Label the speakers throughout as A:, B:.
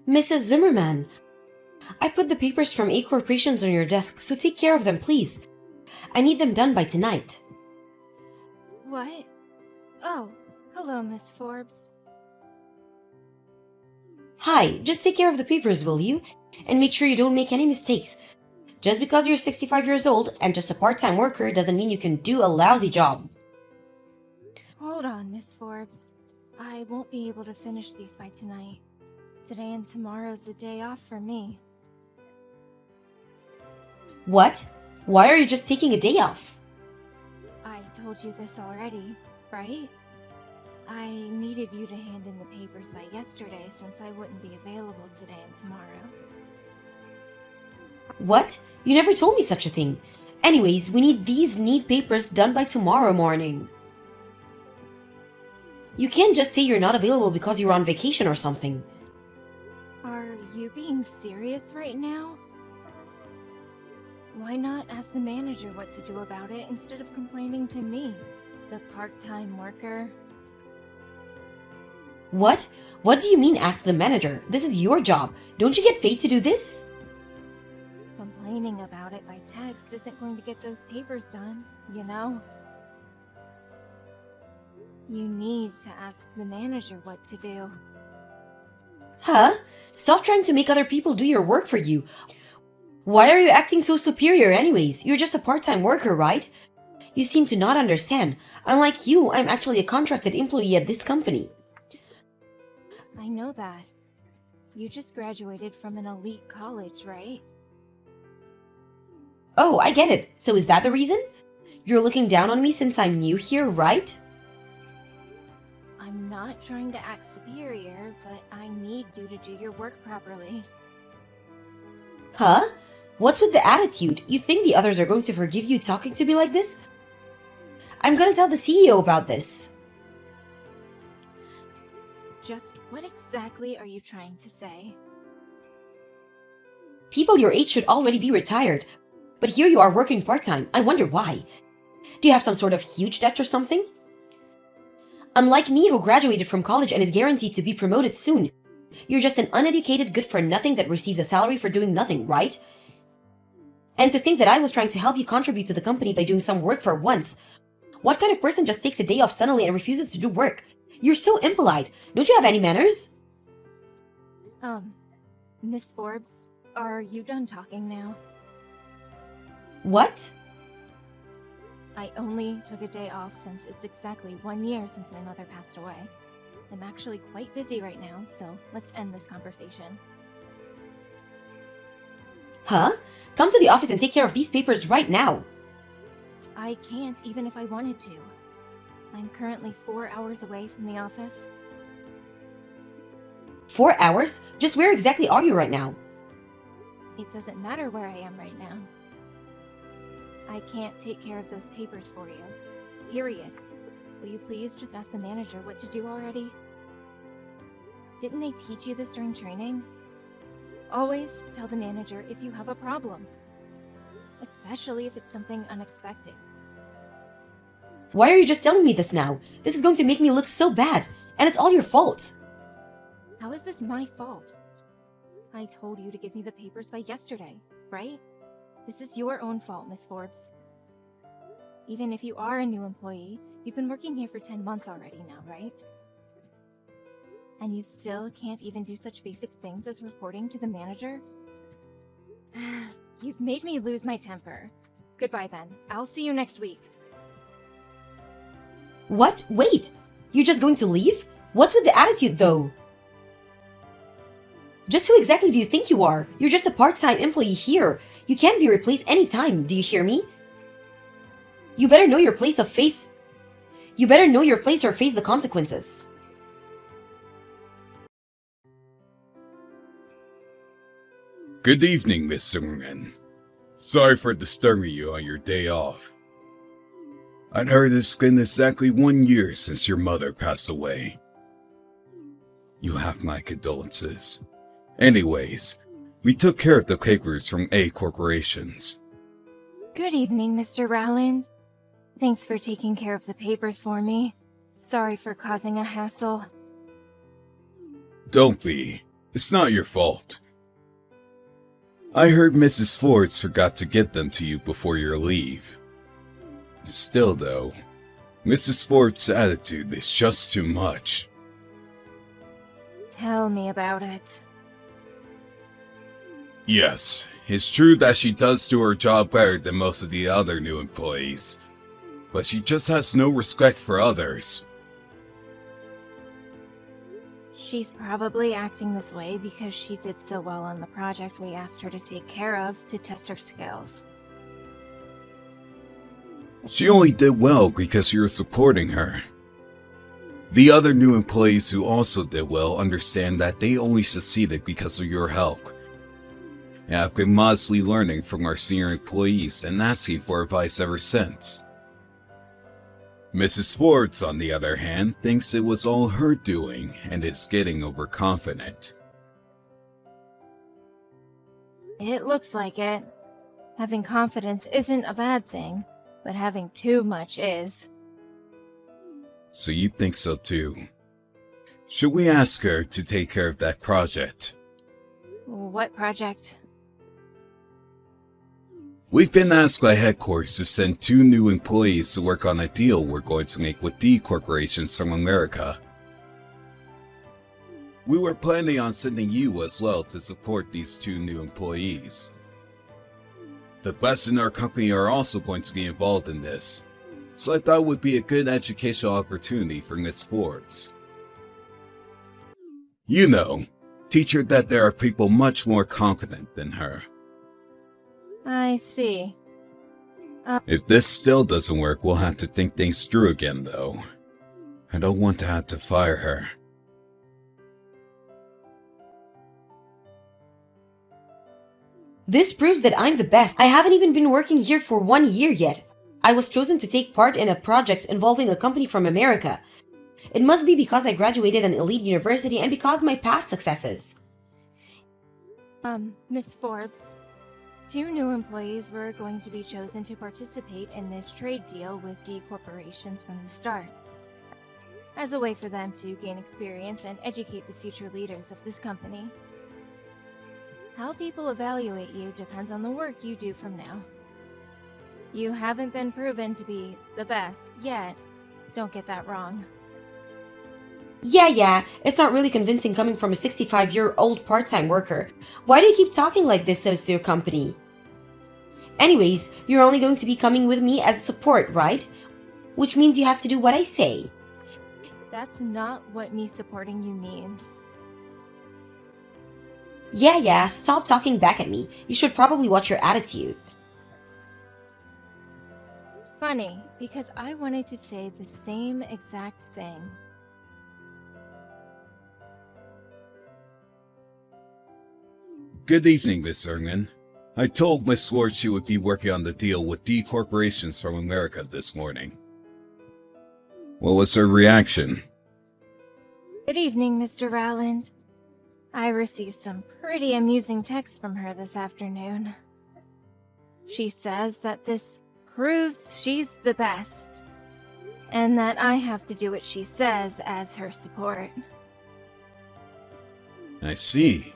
A: Mrs. Zimmerman, I put the papers from A corporations on your desk, so take care of them, please. I need them done by tonight.
B: What? Oh, hello, Miss Forbes.
A: Hi, just take care of the papers, will you? And make sure you don't make any mistakes. Just because you're 65 years old and just a part-time worker doesn't mean you can do a lousy job.
B: Hold on, Miss Forbes. I won't be able to finish these by tonight. Today and tomorrow's a day off for me.
A: What? Why are you just taking a day off?
B: I told you this already, right? I needed you to hand in the papers by yesterday since I wouldn't be available today and tomorrow.
A: What? You never told me such a thing. Anyways, we need these neat papers done by tomorrow morning. You can't just say you're not available because you're on vacation or something.
B: Are you being serious right now? Why not ask the manager what to do about it instead of complaining to me, the part-time worker?
A: What? What do you mean ask the manager? This is your job. Don't you get paid to do this?
B: Complaining about it by text isn't going to get those papers done, you know? You need to ask the manager what to do.
A: Huh? Stop trying to make other people do your work for you. Why are you acting so superior anyways? You're just a part-time worker, right? You seem to not understand. Unlike you, I'm actually a contracted employee at this company.
B: I know that. You just graduated from an elite college, right?
A: Oh, I get it. So is that the reason? You're looking down on me since I'm new here, right?
B: I'm not trying to act superior, but I need you to do your work properly.
A: Huh? What's with the attitude? You think the others are going to forgive you talking to me like this? I'm gonna tell the CEO about this.
B: Just what exactly are you trying to say?
A: People your age should already be retired. But here you are working part-time. I wonder why. Do you have some sort of huge debt or something? Unlike me, who graduated from college and is guaranteed to be promoted soon, you're just an uneducated good-for-nothing that receives a salary for doing nothing, right? And to think that I was trying to help you contribute to the company by doing some work for once. What kind of person just takes a day off suddenly and refuses to do work? You're so impolite. Don't you have any manners?
B: Miss Forbes, are you done talking now?
A: What?
B: I only took a day off since it's exactly 1 year since my mother passed away. I'm actually quite busy right now, so let's end this conversation.
A: Huh? Come to the office and take care of these papers right now.
B: I can't even if I wanted to. I'm currently 4 hours away from the office.
A: 4 hours? Just where exactly are you right now?
B: It doesn't matter where I am right now. I can't take care of those papers for you. Period. Will you please just ask the manager what to do already? Didn't they teach you this during training? Always tell the manager if you have a problem. Especially if it's something unexpected.
A: Why are you just telling me this now? This is going to make me look so bad, and it's all your fault.
B: How is this my fault? I told you to give me the papers by yesterday, right? This is your own fault, Miss Forbes. Even if you are a new employee, you've been working here for 10 months already now, right? And you still can't even do such basic things as reporting to the manager? You've made me lose my temper. Goodbye then. I'll see you next week.
A: What? Wait! You're just going to leave? What's with the attitude, though? Just who exactly do you think you are? You're just a part-time employee here. You can't be replaced anytime, do you hear me? You better know your place or face the consequences.
C: Good evening, Miss Zimmerman. Sorry for disturbing you on your day off. I'd heard it's been exactly 1 year since your mother passed away. You have my condolences. Anyways, we took care of the papers from A corporations.
B: Good evening, Mr. Rowland. Thanks for taking care of the papers for me. Sorry for causing a hassle.
C: Don't be. It's not your fault. I heard Mrs. Ford forgot to get them to you before your leave. Still though, Mrs. Ford's attitude is just too much.
B: Tell me about it.
C: Yes, it's true that she does do her job better than most of the other new employees, but she just has no respect for others.
B: She's probably acting this way because she did so well on the project we asked her to take care of to test her skills.
C: She only did well because you're supporting her. The other new employees who also did well understand that they only succeeded because of your help. And I've been modestly learning from our senior employees and asking for advice ever since. Mrs. Ford, on the other hand, thinks it was all her doing and is getting overconfident.
B: It looks like it. Having confidence isn't a bad thing, but having too much is.
C: So you think so too. Should we ask her to take care of that project?
B: What project?
C: We've been asked by headquarters to send 2 new employees to work on a deal we're going to make with D Corporations from America. We were planning on sending you as well to support these 2 new employees. The best in our company are also going to be involved in this, so I thought it would be a good educational opportunity for Miss Forbes. You know, teach her that there are people much more competent than her.
B: I see.
C: If this still doesn't work, we'll have to think things through again, though. I don't want to have to fire her.
A: This proves that I'm the best. I haven't even been working here for 1 year yet. I was chosen to take part in a project involving a company from America. It must be because I graduated an elite university and because my past successes.
B: Miss Forbes. 2 new employees were going to be chosen to participate in this trade deal with D Corporations from the start, as a way for them to gain experience and educate the future leaders of this company. How people evaluate you depends on the work you do from now. You haven't been proven to be the best yet. Don't get that wrong.
A: Yeah, it's not really convincing coming from a 65-year-old part-time worker. Why do you keep talking like this to your company? Anyways, you're only going to be coming with me as support, right? Which means you have to do what I say.
B: That's not what me supporting you means.
A: Yeah, stop talking back at me. You should probably watch your attitude.
B: Funny, because I wanted to say the same exact thing.
C: Good evening, Miss Erngin. I told Miss Ford she would be working on the deal with D Corporations from America this morning. What was her reaction?
B: Good evening, Mr. Rowland. I received some pretty amusing texts from her this afternoon. She says that this proves she's the best, and that I have to do what she says as her support.
C: I see.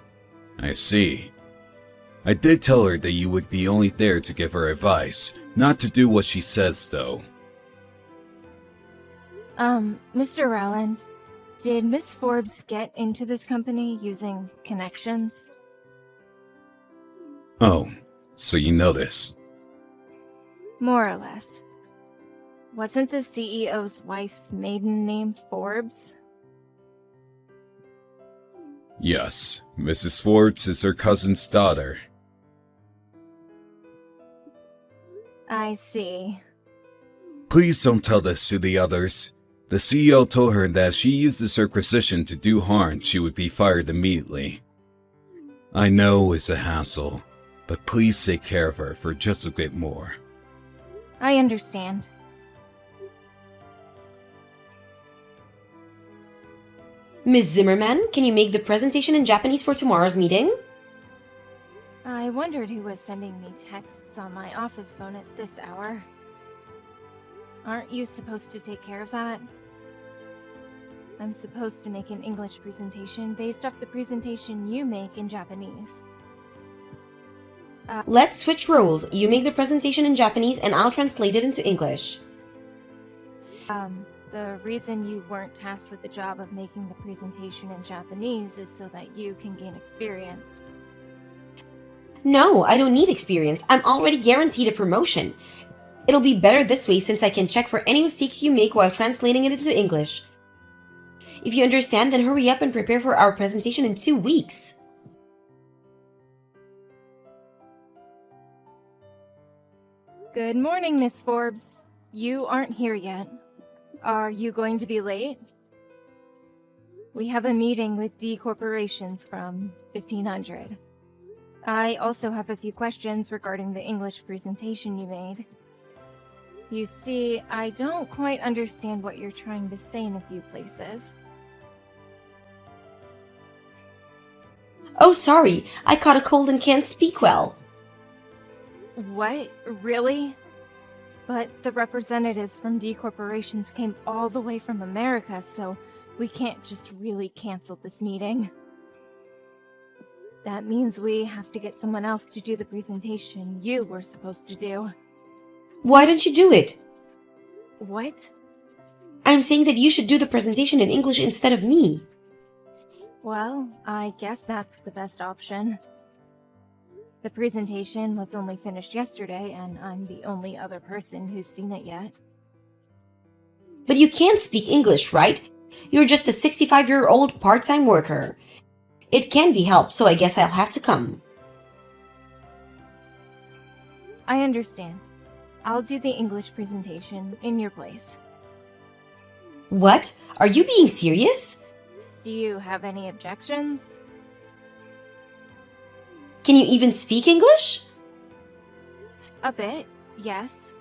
C: I did tell her that you would be only there to give her advice, not to do what she says, though.
B: Mr. Rowland, did Miss Forbes get into this company using connections?
C: Oh, so you know this.
B: More or less. Wasn't the CEO's wife's maiden name Forbes?
C: Yes, Mrs. Forbes is her cousin's daughter.
B: I see.
C: Please don't tell this to the others. The CEO told her that if she uses her position to do harm, she would be fired immediately. I know it's a hassle, but please take care of her for just a bit more.
B: I understand.
A: Ms. Zimmerman, can you make the presentation in Japanese for tomorrow's meeting?
B: I wondered who was sending me texts on my office phone at this hour. Aren't you supposed to take care of that? I'm supposed to make an English presentation based off the presentation you make in Japanese.
A: Let's switch roles. You make the presentation in Japanese and I'll translate it into English.
B: The reason you weren't tasked with the job of making the presentation in Japanese is so that you can gain experience.
A: No, I don't need experience. I'm already guaranteed a promotion. It'll be better this way since I can check for any mistakes you make while translating it into English. If you understand, then hurry up and prepare for our presentation in 2 weeks.
B: Good morning, Miss Forbes. You aren't here yet. Are you going to be late? We have a meeting with D Corporations from 1500. I also have a few questions regarding the English presentation you made. You see, I don't quite understand what you're trying to say in a few places.
A: Oh, sorry. I caught a cold and can't speak well.
B: What? Really? But the representatives from D Corporations came all the way from America, so we can't just really cancel this meeting. That means we have to get someone else to do the presentation you were supposed to do.
A: Why don't you do it?
B: What?
A: I'm saying that you should do the presentation in English instead of me.
B: Well, I guess that's the best option. The presentation was only finished yesterday, and I'm the only other person who's seen it yet.
A: But you can't speak English, right? You're just a 65-year-old part-time worker. It can be helped, so I guess I'll have to come.
B: I understand. I'll do the English presentation in your place.
A: What? Are you being serious?
B: Do you have any objections?
A: Can you even speak English?
B: A bit, yes.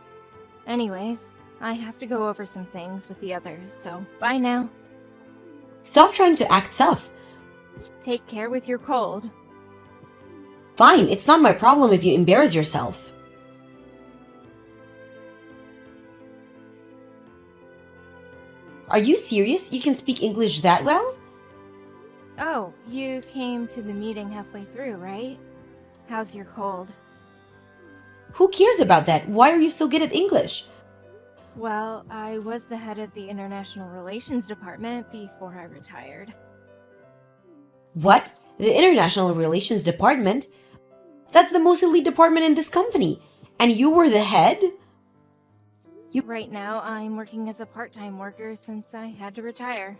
B: Anyways, I have to go over some things with the others, so bye now.
A: Stop trying to act tough.
B: Take care with your cold.
A: Fine, it's not my problem if you embarrass yourself. Are you serious? You can speak English that well?
B: Oh, you came to the meeting halfway through, right? How's your cold?
A: Who cares about that? Why are you so good at English?
B: Well, I was the head of the International Relations Department before I retired.
A: What? The International Relations Department? That's the most elite department in this company. And you were the head?
B: Right now, I'm working as a part-time worker since I had to retire.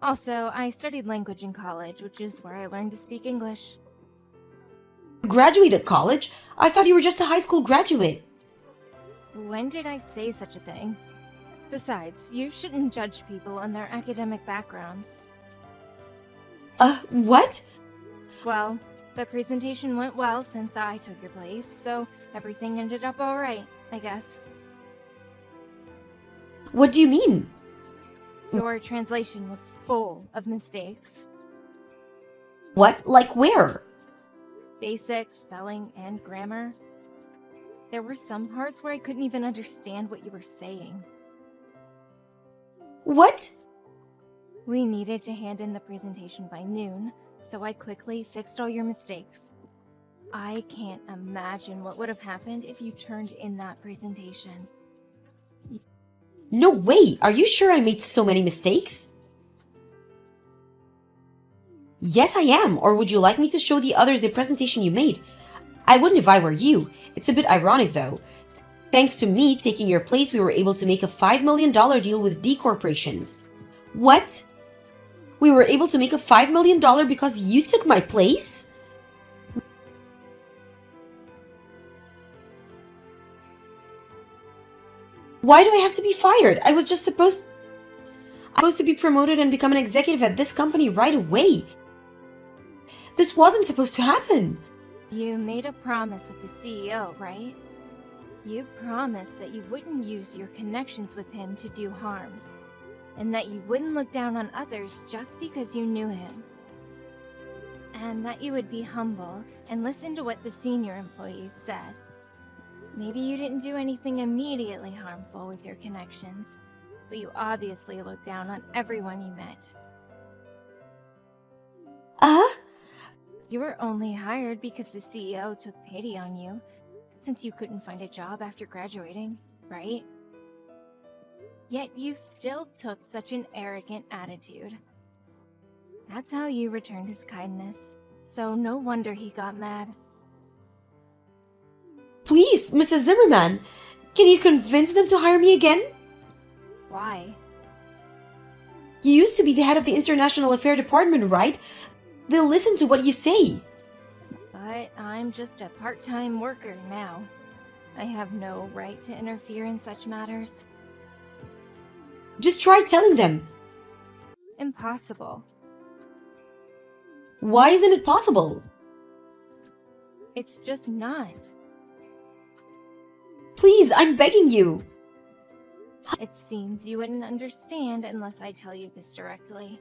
B: Also, I studied language in college, which is where I learned to speak English.
A: You graduated college? I thought you were just a high school graduate.
B: When did I say such a thing? Besides, you shouldn't judge people on their academic backgrounds.
A: What?
B: Well, the presentation went well since I took your place, so everything ended up alright, I guess.
A: What do you mean?
B: Your translation was full of mistakes.
A: What? Like where?
B: Basic spelling and grammar. There were some parts where I couldn't even understand what you were saying.
A: What?
B: We needed to hand in the presentation by noon, so I quickly fixed all your mistakes. I can't imagine what would have happened if you turned in that presentation.
A: No way! Are you sure I made so many mistakes? Yes, I am. Or would you like me to show the others the presentation you made? I wouldn't if I were you. It's a bit ironic though. Thanks to me taking your place, we were able to make a $5 million deal with D Corporations. What? We were able to make a $5 million because you took my place? Why do I have to be fired? I was just supposed to be promoted and become an executive at this company right away. This wasn't supposed to happen.
B: You made a promise with the CEO, right? You promised that you wouldn't use your connections with him to do harm, and that you wouldn't look down on others just because you knew him. And that you would be humble and listen to what the senior employees said. Maybe you didn't do anything immediately harmful with your connections, but you obviously looked down on everyone you met. You were only hired because the CEO took pity on you, since you couldn't find a job after graduating, right? Yet you still took such an arrogant attitude. That's how you returned his kindness, so no wonder he got mad.
A: Please, Mrs. Zimmerman, can you convince them to hire me again?
B: Why?
A: You used to be the head of the International Affair Department, right? They'll listen to what you say.
B: But I'm just a part-time worker now. I have no right to interfere in such matters.
A: Just try telling them.
B: Impossible.
A: Why isn't it possible?
B: It's just not.
A: Please, I'm begging you.
B: It seems you wouldn't understand unless I tell you this directly.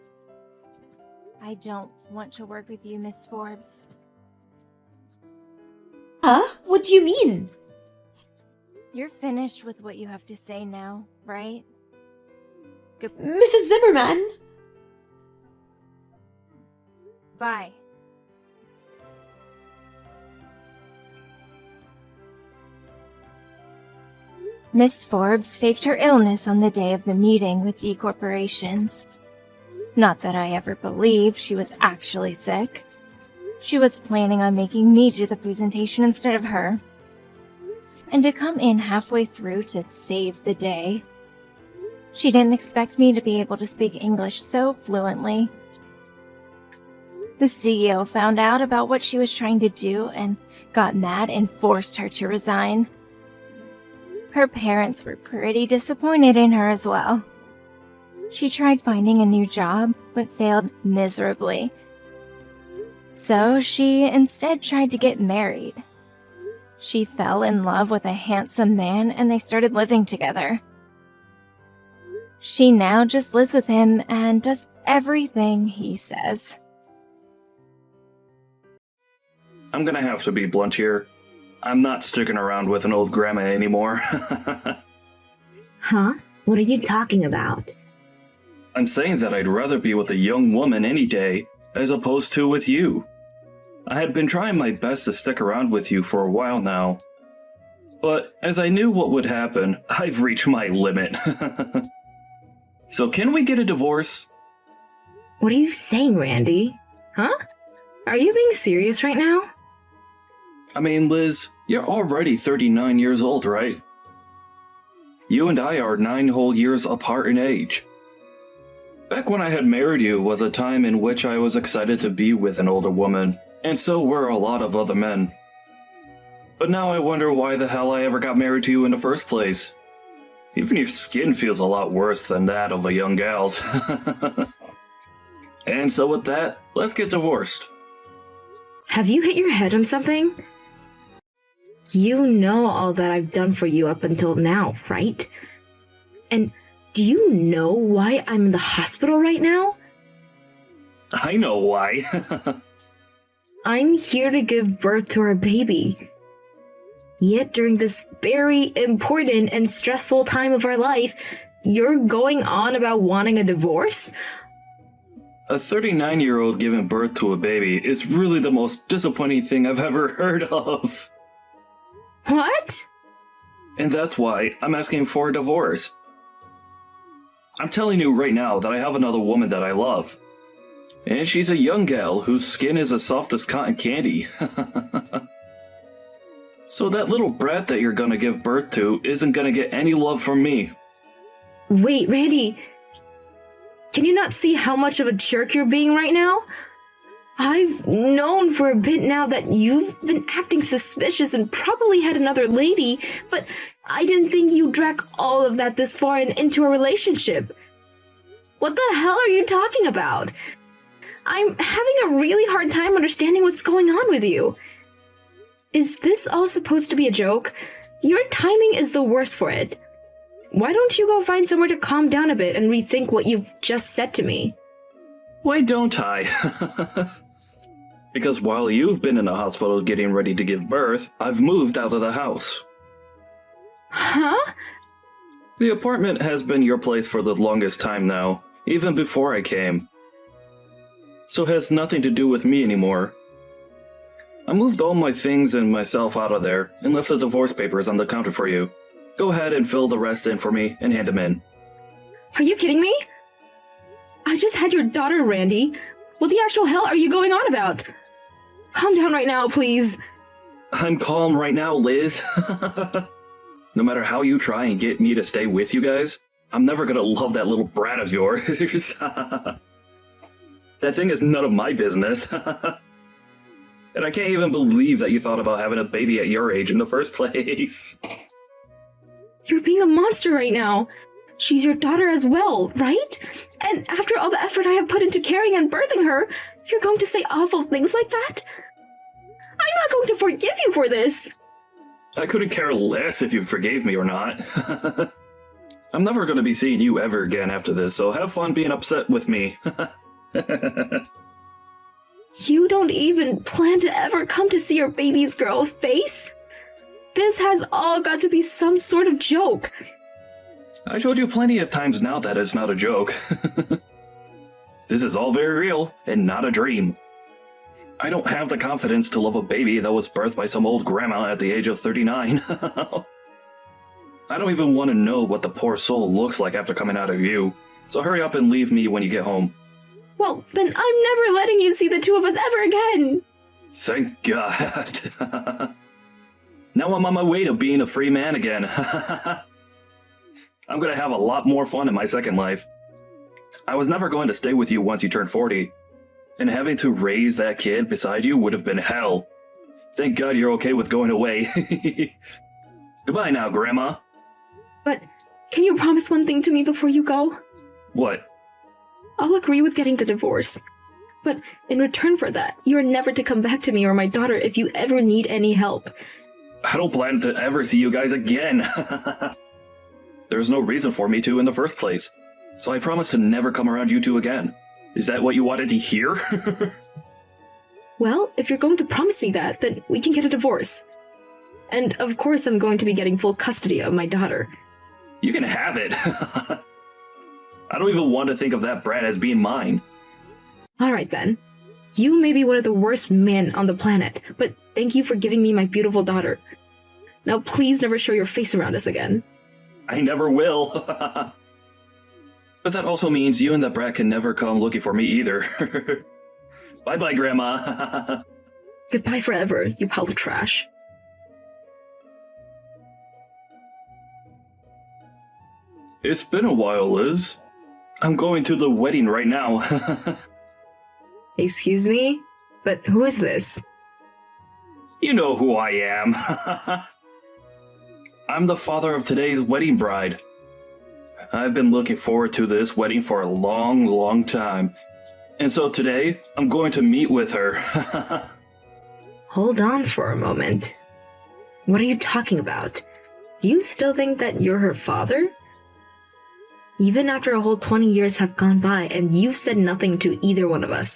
B: I don't want to work with you, Miss Forbes.
A: Huh? What do you mean?
B: You're finished with what you have to say now, right?
A: Mrs. Zimmerman?
B: Bye. Miss Forbes faked her illness on the day of the meeting with D Corporations. Not that I ever believed she was actually sick. She was planning on making me do the presentation instead of her. And to come in halfway through to save the day. She didn't expect me to be able to speak English so fluently. The CEO found out about what she was trying to do and got mad and forced her to resign. Her parents were pretty disappointed in her as well. She tried finding a new job, but failed miserably. So she instead tried to get married. She fell in love with a handsome man and they started living together. She now just lives with him and does everything he says.
D: I'm gonna have to be blunt here. I'm not sticking around with an old grandma anymore.
E: Huh? What are you talking about?
D: I'm saying that I'd rather be with a young woman any day, as opposed to with you. I had been trying my best to stick around with you for a while now. But as I knew what would happen, I've reached my limit. So can we get a divorce?
E: What are you saying, Randy? Huh? Are you being serious right now?
D: I mean, Liz, you're already 39 years old, right? You and I are 9 whole years apart in age. Back when I had married you was a time in which I was excited to be with an older woman, and so were a lot of other men. But now I wonder why the hell I ever got married to you in the first place. Even your skin feels a lot worse than that of a young gal's. And so with that, let's get divorced.
E: Have you hit your head on something? You know all that I've done for you up until now, right? And do you know why I'm in the hospital right now?
D: I know why.
E: I'm here to give birth to our baby. Yet during this very important and stressful time of our life, you're going on about wanting a divorce?
D: A 39-year-old giving birth to a baby is really the most disappointing thing I've ever heard of.
E: What?
D: And that's why I'm asking for a divorce. I'm telling you right now that I have another woman that I love. And she's a young gal whose skin is as soft as cotton candy. So that little brat that you're gonna give birth to isn't gonna get any love from me.
E: Wait, Randy. Can you not see how much of a jerk you're being right now? I've known for a bit now that you've been acting suspicious and probably had another lady, but I didn't think you'd drag all of that this far and into a relationship. What the hell are you talking about? I'm having a really hard time understanding what's going on with you. Is this all supposed to be a joke? Your timing is the worst for it. Why don't you go find somewhere to calm down a bit and rethink what you've just said to me?
D: Why don't I? Because while you've been in the hospital getting ready to give birth, I've moved out of the house.
E: Huh?
D: The apartment has been your place for the longest time now, even before I came. So it has nothing to do with me anymore. I moved all my things and myself out of there and left the divorce papers on the counter for you. Go ahead and fill the rest in for me and hand them in.
E: Are you kidding me? I just had your daughter, Randy. What the actual hell are you going on about? Calm down right now, please.
D: I'm calm right now, Liz. No matter how you try and get me to stay with you guys, I'm never gonna love that little brat of yours. That thing is none of my business. And I can't even believe that you thought about having a baby at your age in the first place.
E: You're being a monster right now. She's your daughter as well, right? And after all the effort I have put into carrying and birthing her, you're going to say awful things like that? I'm not going to forgive you for this.
D: I couldn't care less if you forgave me or not. I'm never going to be seeing you ever again after this, so have fun being upset with me.
E: You don't even plan to ever come to see your baby's girl's face? This has all got to be some sort of joke.
D: I told you plenty of times now that it's not a joke. This is all very real and not a dream. I don't have the confidence to love a baby that was birthed by some old grandma at the age of 39. I don't even want to know what the poor soul looks like after coming out of you. So hurry up and leave me when you get home.
E: Well, then I'm never letting you see the two of us ever again.
D: Thank God. Now I'm on my way to being a free man again. I'm gonna have a lot more fun in my second life. I was never going to stay with you once you turned 40. And having to raise that kid beside you would have been hell. Thank God you're okay with going away. Goodbye now, Grandma.
E: But can you promise one thing to me before you go?
D: What?
E: I'll agree with getting the divorce. But in return for that, you're never to come back to me or my daughter if you ever need any help.
D: I don't plan to ever see you guys again. There's no reason for me to in the first place. So I promise to never come around you two again. Is that what you wanted to hear?
E: Well, if you're going to promise me that, then we can get a divorce. And of course I'm going to be getting full custody of my daughter.
D: You can have it. I don't even want to think of that brat as being mine.
E: Alright then. You may be one of the worst men on the planet, but thank you for giving me my beautiful daughter. Now please never show your face around us again.
D: I never will. But that also means you and that brat can never come looking for me either. Bye-bye, Grandma.
E: Goodbye forever, you pile of trash.
D: It's been a while, Liz. I'm going to the wedding right now.
E: Excuse me? But who is this?
D: You know who I am. I'm the father of today's wedding bride. I've been looking forward to this wedding for a long, long time. And so today, I'm going to meet with her.
E: Hold on for a moment. What are you talking about? Do you still think that you're her father? Even after a whole 20 years have gone by and you've said nothing to either one of us,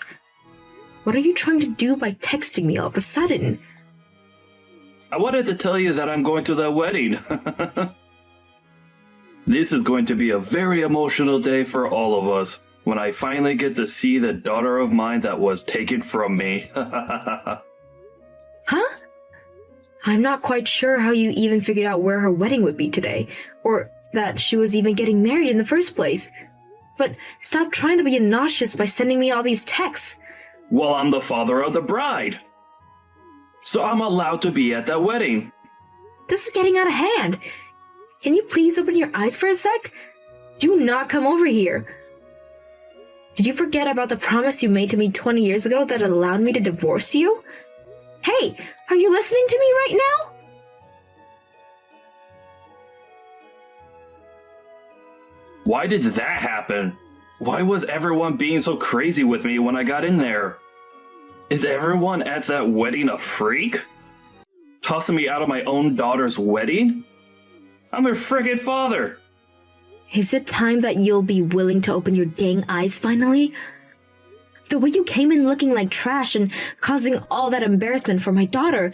E: what are you trying to do by texting me all of a sudden?
D: I wanted to tell you that I'm going to that wedding. This is going to be a very emotional day for all of us when I finally get to see the daughter of mine that was taken from me.
E: Huh? I'm not quite sure how you even figured out where her wedding would be today, or that she was even getting married in the first place. But stop trying to be obnoxious by sending me all these texts.
D: Well, I'm the father of the bride. So I'm allowed to be at that wedding.
E: This is getting out of hand. Can you please open your eyes for a sec? Do not come over here. Did you forget about the promise you made to me 20 years ago that allowed me to divorce you? Hey, are you listening to me right now?
D: Why did that happen? Why was everyone being so crazy with me when I got in there? Is everyone at that wedding a freak? Tossing me out of my own daughter's wedding? I'm her friggin' father!
E: Is it time that you'll be willing to open your dang eyes finally? The way you came in looking like trash and causing all that embarrassment for my daughter.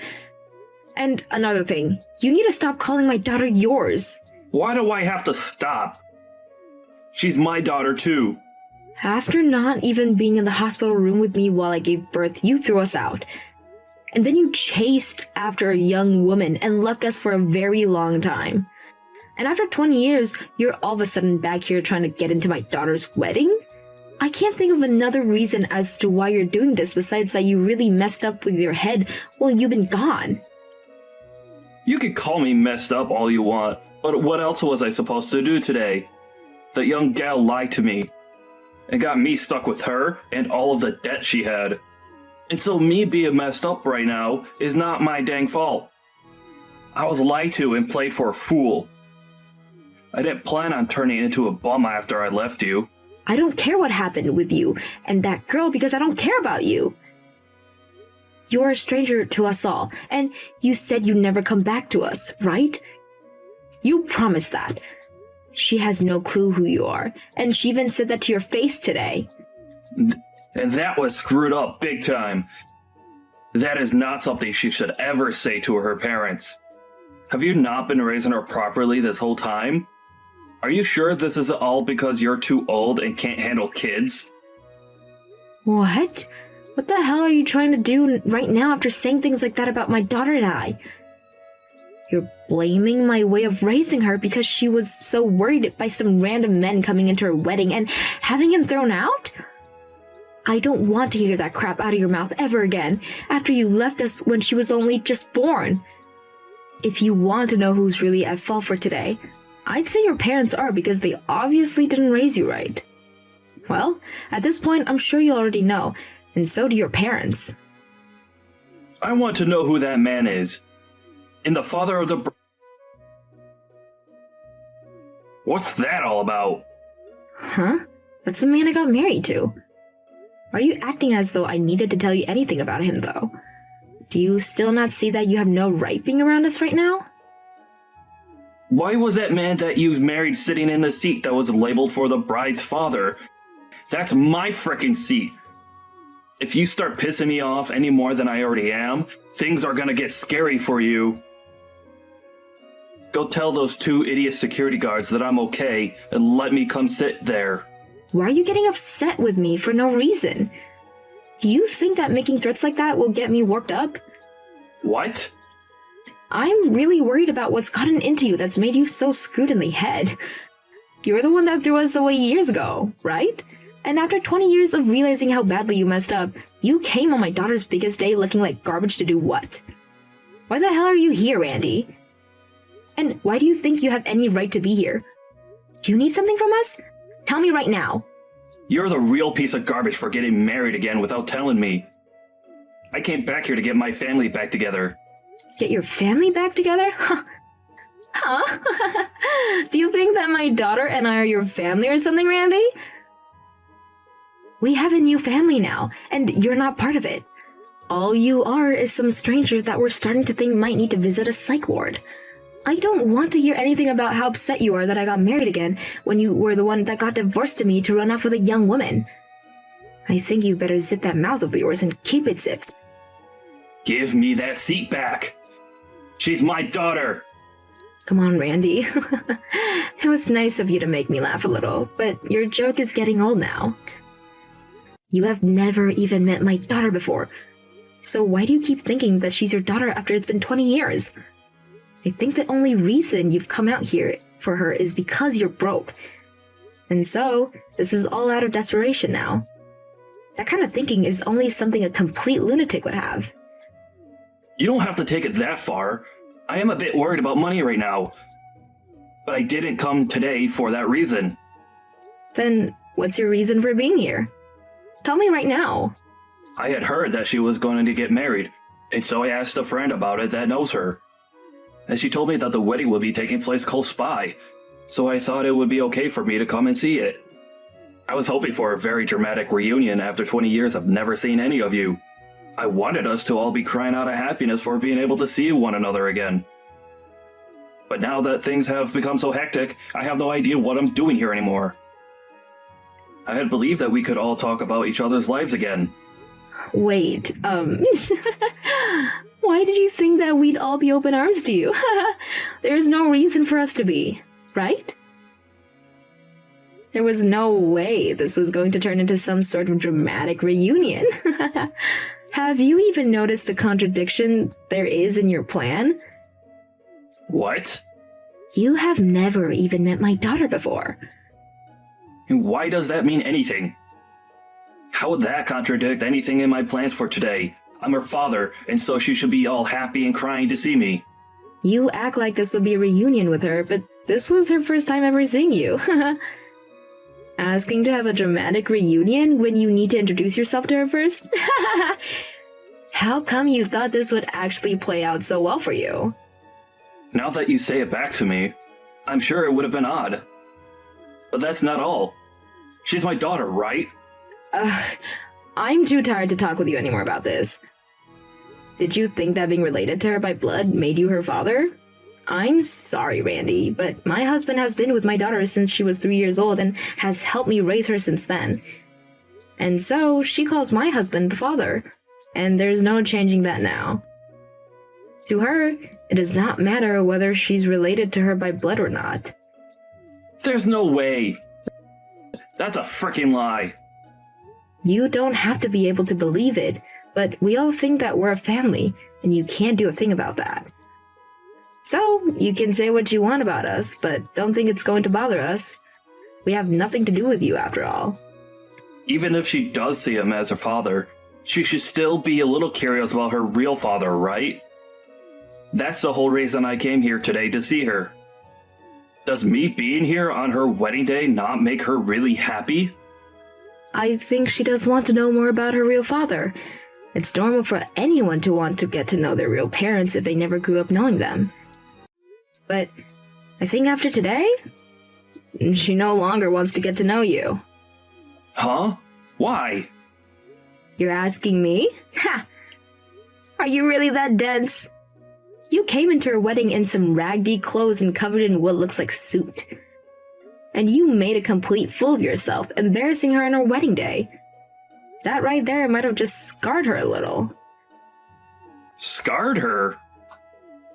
E: And another thing, you need to stop calling my daughter yours.
D: Why do I have to stop? She's my daughter too.
E: After not even being in the hospital room with me while I gave birth, you threw us out. And then you chased after a young woman and left us for a very long time. And after 20 years, you're all of a sudden back here trying to get into my daughter's wedding? I can't think of another reason as to why you're doing this besides that you really messed up with your head while you've been gone.
D: You can call me messed up all you want, but what else was I supposed to do today? That young gal lied to me and got me stuck with her and all of the debt she had. And so me being messed up right now is not my dang fault. I was lied to and played for a fool. I didn't plan on turning into a bum after I left you.
E: I don't care what happened with you and that girl because I don't care about you. You're a stranger to us all, and you said you'd never come back to us, right? You promised that. She has no clue who you are, and she even said that to your face today.
D: And that was screwed up big time. That is not something she should ever say to her parents. Have you not been raising her properly this whole time? Are you sure this is all because you're too old and can't handle kids?
E: What? What the hell are you trying to do right now after saying things like that about my daughter and I? You're blaming my way of raising her because she was so worried by some random men coming into her wedding and having him thrown out? I don't want to hear that crap out of your mouth ever again after you left us when she was only just born. If you want to know who's really at fault for today, I'd say your parents are because they obviously didn't raise you right. Well, at this point, I'm sure you already know, and so do your parents.
D: I want to know who that man is. And the father of the... What's that all about?
E: Huh? That's the man I got married to. Are you acting as though I needed to tell you anything about him, though? Do you still not see that you have no right being around us right now?
D: Why was that man that you married sitting in the seat that was labeled for the bride's father? That's my frickin' seat. If you start pissing me off any more than I already am, things are gonna get scary for you. Go tell those 2 idiot security guards that I'm okay and let me come sit there.
E: Why are you getting upset with me for no reason? Do you think that making threats like that will get me worked up?
D: What?
E: I'm really worried about what's gotten into you that's made you so screwed in the head. You're the one that threw us away years ago, right? And after 20 years of realizing how badly you messed up, you came on my daughter's biggest day looking like garbage to do what? Why the hell are you here, Andy? And why do you think you have any right to be here? Do you need something from us? Tell me right now.
D: You're the real piece of garbage for getting married again without telling me. I came back here to get my family back together.
E: Get your family back together? Huh? Do you think that my daughter and I are your family or something, Randy? We have a new family now, and you're not part of it. All you are is some stranger that we're starting to think might need to visit a psych ward. I don't want to hear anything about how upset you are that I got married again when you were the one that got divorced to me to run off with a young woman. I think you better zip that mouth of yours and keep it zipped.
D: Give me that seat back. She's my daughter.
E: Come on, Randy. It was nice of you to make me laugh a little, but your joke is getting old now. You have never even met my daughter before. So why do you keep thinking that she's your daughter after it's been 20 years? I think the only reason you've come out here for her is because you're broke. And so, this is all out of desperation now. That kind of thinking is only something a complete lunatic would have.
D: You don't have to take it that far. I am a bit worried about money right now. But I didn't come today for that reason.
E: Then, what's your reason for being here? Tell me right now.
D: I had heard that she was going to get married, and so I asked a friend about it that knows her. And she told me that the wedding would be taking place close by, so I thought it would be okay for me to come and see it. I was hoping for a very dramatic reunion after 20 years of never seeing any of you. I wanted us to all be crying out of happiness for being able to see one another again. But now that things have become so hectic, I have no idea what I'm doing here anymore. I had believed that we could all talk about each other's lives again.
E: Wait, why did you think that we'd all be open arms to you? There's no reason for us to be. right? There was no way this was going to turn into some sort of dramatic reunion. Have you even noticed the contradiction there is in your plan?
D: What?
E: You have never even met my daughter before.
D: And why does that mean anything? How would that contradict anything in my plans for today? I'm her father, and so she should be all happy and crying to see me.
E: You act like this would be a reunion with her, but this was her first time ever seeing you. Asking to have a dramatic reunion when you need to introduce yourself to her first? How come you thought this would actually play out so well for you?
D: Now that you say it back to me, I'm sure it would have been odd. But that's not all. She's my daughter, right?
E: I'm too tired to talk with you anymore about this. Did you think that being related to her by blood made you her father? I'm sorry, Randy, but my husband has been with my daughter since she was 3 years old and has helped me raise her since then. And so she calls my husband the father, and there's no changing that now. To her, it does not matter whether she's related to her by blood or not.
D: There's no way. That's a frickin' lie.
E: You don't have to be able to believe it, but we all think that we're a family, and you can't do a thing about that. So, you can say what you want about us, but don't think it's going to bother us. We have nothing to do with you after all.
D: Even if she does see him as her father, she should still be a little curious about her real father, right? That's the whole reason I came here today to see her. Does me being here on her wedding day not make her really happy?
E: I think she does want to know more about her real father. It's normal for anyone to want to get to know their real parents if they never grew up knowing them. But I think after today, she no longer wants to get to know you.
D: Huh? Why?
E: You're asking me? Ha! Are you really that dense? You came into her wedding in some raggedy clothes and covered in what looks like soot. And you made a complete fool of yourself, embarrassing her on her wedding day. That right there might have just scarred her a little.
D: Scarred her?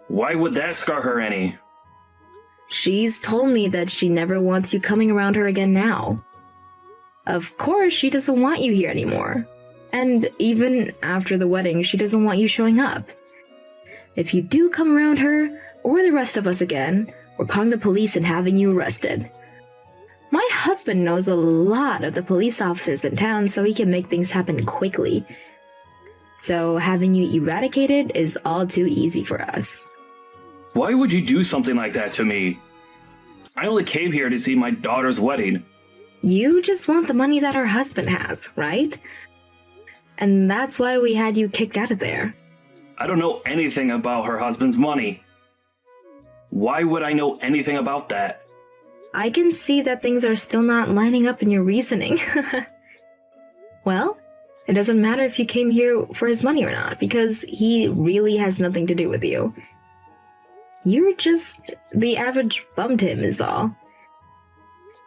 D: Why would that scar her any?
E: She's told me that she never wants you coming around her again now. Of course, she doesn't want you here anymore. And even after the wedding, she doesn't want you showing up. If you do come around her, or the rest of us again, we're calling the police and having you arrested. My husband knows a lot of the police officers in town, so he can make things happen quickly. So having you eradicated is all too easy for us.
D: Why would you do something like that to me? I only came here to see my daughter's wedding.
E: You just want the money that her husband has, right? And that's why we had you kicked out of there.
D: I don't know anything about her husband's money. Why would I know anything about that?
E: I can see that things are still not lining up in your reasoning. Well, it doesn't matter if you came here for his money or not, because he really has nothing to do with you. You're just the average bum to him is all.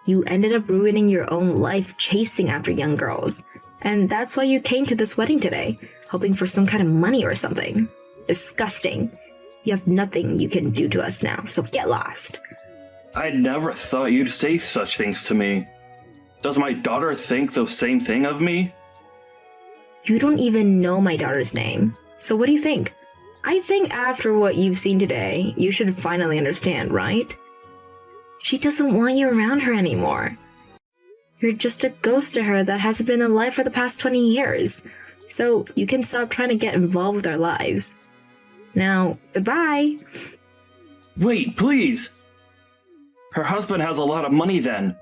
E: You ended up ruining your own life chasing after young girls, and that's why you came to this wedding today, hoping for some kind of money or something. Disgusting. You have nothing you can do to us now, so get lost.
D: I never thought you'd say such things to me. Does my daughter think the same thing of me?
E: You don't even know my daughter's name, so what do you think? I think after what you've seen today, you should finally understand, right? She doesn't want you around her anymore. You're just a ghost to her that hasn't been alive for the past 20 years. So you can stop trying to get involved with our lives. Now, goodbye.
D: Wait, please! Her husband has a lot of money then.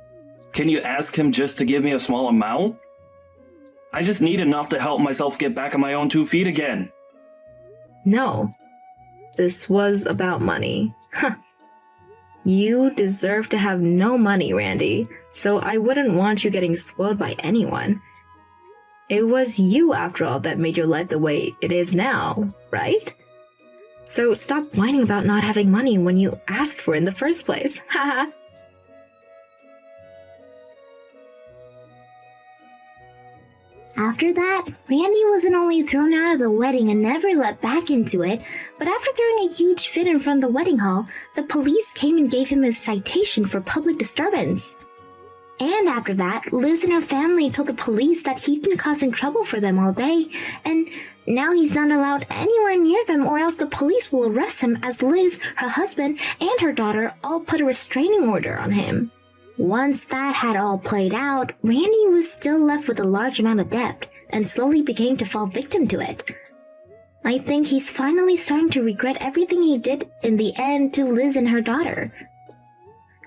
D: Can you ask him just to give me a small amount? I just need enough to help myself get back on my own 2 feet again.
E: No. This was about money. Huh. You deserve to have no money, Randy, so I wouldn't want you getting spoiled by anyone. It was you, after all, that made your life the way it is now, right? So stop whining about not having money when you asked for it in the first place. Haha.
F: After that, Randy wasn't only thrown out of the wedding and never let back into it, but after throwing a huge fit in front of the wedding hall, the police came and gave him a citation for public disturbance. And after that, Liz and her family told the police that he'd been causing trouble for them all day, and now he's not allowed anywhere near them or else the police will arrest him as Liz, her husband, and her daughter all put a restraining order on him. Once that had all played out, Randy was still left with a large amount of debt and slowly began to fall victim to it. I think he's finally starting to regret everything he did in the end to Liz and her daughter.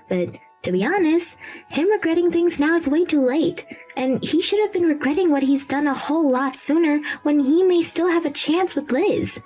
F: But to be honest, him regretting things now is way too late, and he should have been regretting what he's done a whole lot sooner when he may still have a chance with Liz.